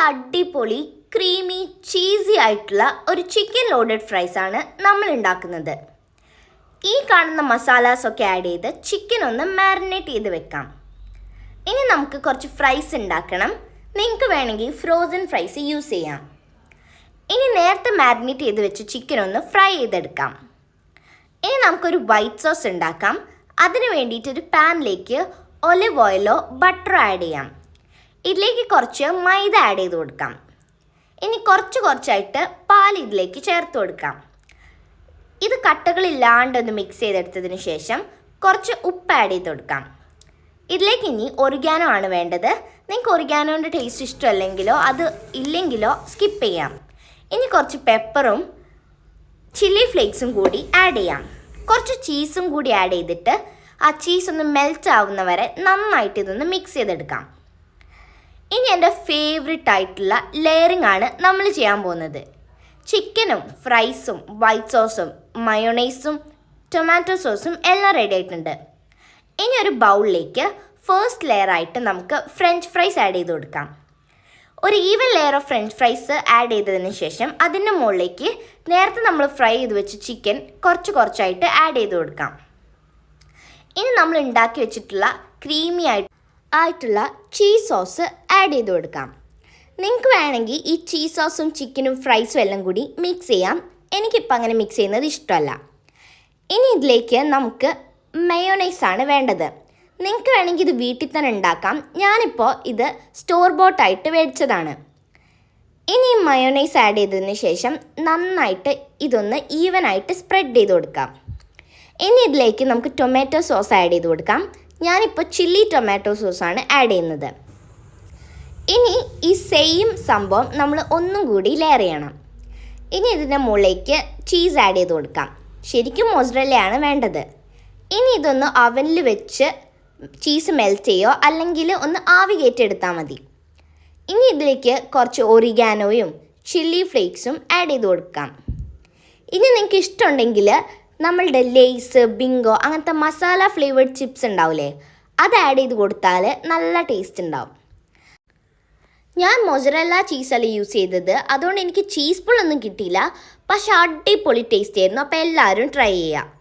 അടിപൊളി creamy cheesy ആയിട്ടുള്ള ഒരു ചിക്കൻ ലോഡഡ് ഫ്രൈസ് ആണ് നമ്മൾ ഉണ്ടാക്കുന്നത്. ഈ കാണുന്ന മസാലാസ് ഒക്കെ ആഡ് ചെയ്ത് ചിക്കൻ ഒന്ന് മാരിനേറ്റ് ചെയ്ത് വെക്കാം. ഇനി നമുക്ക് കുറച്ച് ഫ്രൈസ് ഉണ്ടാക്കണം. നിങ്ങൾക്ക് വേണമെങ്കിൽ ഫ്രോസൺ ഫ്രൈസ് യൂസ് ചെയ്യാം. ഇനി നേരത്തെ മാരിനേറ്റ് ചെയ്ത് വെച്ച് ചിക്കൻ ഒന്ന് ഫ്രൈ ചെയ്തെടുക്കാം. ഇനി നമുക്കൊരു വൈറ്റ് സോസ് ഉണ്ടാക്കാം. അതിന് വേണ്ടിയിട്ട് ഒരു പാനിലേക്ക് ഒലിവ് ഓയിലോ ബട്ടറോ ആഡ് ചെയ്യാം. ഇതിലേക്ക് കുറച്ച് മൈദ ആഡ് ചെയ്ത് കൊടുക്കാം. ഇനി കുറച്ചായിട്ട് പാൽ ഇതിലേക്ക് ചേർത്ത് കൊടുക്കാം. ഇത് കട്ടകളില്ലാണ്ടൊന്ന് മിക്സ് ചെയ്തെടുത്തതിന് ശേഷം കുറച്ച് ഉപ്പ് ആഡ് ചെയ്ത് കൊടുക്കാം. ഇതിലേക്ക് ഇനി ഒറിഗാനോ ആണ് വേണ്ടത്. നിങ്ങൾക്ക് ഒറിഗാനോൻ്റെ ടേസ്റ്റ് ഇഷ്ടമല്ലെങ്കിലോ അത് ഇല്ലെങ്കിലോ സ്കിപ്പ് ചെയ്യാം. ഇനി കുറച്ച് പെപ്പറും ചില്ലി ഫ്ലേക്സും കൂടി ആഡ് ചെയ്യാം. കുറച്ച് ചീസും കൂടി ആഡ് ചെയ്തിട്ട് ആ ചീസ് ഒന്ന് മെൽറ്റ് ആവുന്ന വരെ നന്നായിട്ട് ഇതൊന്ന് മിക്സ് ചെയ്തെടുക്കാം. ഇനി എൻ്റെ ഫേവറേറ്റ് ആയിട്ടുള്ള ലെയറിംഗ് ആണ് നമ്മൾ ചെയ്യാൻ പോകുന്നത്. ചിക്കനും ഫ്രൈസും വൈറ്റ് സോസും മയോണൈസും ടൊമാറ്റോ സോസും എല്ലാം റെഡി ആയിട്ടുണ്ട്. ഇനി ഒരു ബൗളിലേക്ക് ഫസ്റ്റ് ലെയർ ആയിട്ട് നമുക്ക് ഫ്രഞ്ച് ഫ്രൈസ് ആഡ് ചെയ്ത് കൊടുക്കാം. ഒരു even layer of French fries add ചെയ്തതിന് ശേഷം അതിൻ്റെ മുകളിലേക്ക് നേരത്തെ നമ്മൾ ഫ്രൈ ചെയ്ത് വെച്ച് ചിക്കൻ കുറച്ചായിട്ട് ആഡ് ചെയ്ത് കൊടുക്കാം. ഇനി നമ്മൾ ഉണ്ടാക്കി വെച്ചിട്ടുള്ള ക്രീമി ആയിട്ടുള്ള ചീസ് സോസ് ആഡ് ചെയ്ത് കൊടുക്കാം. നിങ്ങൾക്ക് വേണമെങ്കിൽ ഈ ചീസ് സോസും ചിക്കനും ഫ്രൈസും എല്ലാം കൂടി മിക്സ് ചെയ്യാം. എനിക്കിപ്പോൾ അങ്ങനെ മിക്സ് ചെയ്യുന്നത് ഇഷ്ടമല്ല. ഇനി ഇതിലേക്ക് നമുക്ക് മയോണൈസാണ് വേണ്ടത്. നിങ്ങൾക്ക് വേണമെങ്കിൽ ഇത് വീട്ടിൽ തന്നെ ഉണ്ടാക്കാം. ഞാനിപ്പോൾ ഇത് സ്റ്റോർ ബോട്ടായിട്ട് മേടിച്ചതാണ്. ഇനി മയോണൈസ് ആഡ് ചെയ്തതിന് ശേഷം നന്നായിട്ട് ഇതൊന്ന് ഈവനായിട്ട് സ്പ്രെഡ് ചെയ്ത് കൊടുക്കാം. ഇനി ഇതിലേക്ക് നമുക്ക് ടൊമാറ്റോ സോസ് ആഡ് ചെയ്ത് കൊടുക്കാം. ഞാനിപ്പോൾ ചില്ലി ടൊമാറ്റോ സോസാണ് ആഡ് ചെയ്യുന്നത്. ഇനി ഈ സെയിം സംഭവം നമ്മൾ ഒന്നും കൂടി ലെയർ ചെയ്യണം. ഇനി ഇതിൻ്റെ മുകളിലേക്ക് ചീസ് ആഡ് ചെയ്ത് കൊടുക്കാം. ശരിക്കും മൊസറല്ലയാണ് വേണ്ടത്. ഇനി ഇതൊന്ന് അവനിൽ വെച്ച് ചീസ് മെൽറ്റ് ചെയ്യോ അല്ലെങ്കിൽ ഒന്ന് ആവി കയറ്റിയെടുത്താൽ മതി. ഇനി ഇതിലേക്ക് കുറച്ച് ഒറിഗാനോയും ചില്ലി ഫ്ലേക്സും ആഡ് ചെയ്ത് കൊടുക്കാം. ഇനി നിങ്ങൾക്ക് ഇഷ്ടമുണ്ടെങ്കിൽ നമ്മളുടെ ലേസ് ബിങ്കോ അങ്ങനത്തെ മസാല ഫ്ലേവേർഡ് ചിപ്സ് ഉണ്ടാവില്ലേ, അത് ആഡ് ചെയ്ത് കൊടുത്താൽ നല്ല ടേസ്റ്റ് ഉണ്ടാവും. ഞാൻ മൊസറല്ല ചീസല്ല യൂസ് ചെയ്തത്, അതുകൊണ്ട് എനിക്ക് ചീസ് പുള്ളൊന്നും കിട്ടിയില്ല. പക്ഷെ അടിപൊളി ടേസ്റ്റ് ആയിരുന്നു. അപ്പോൾ എല്ലാവരും ട്രൈ ചെയ്യുക.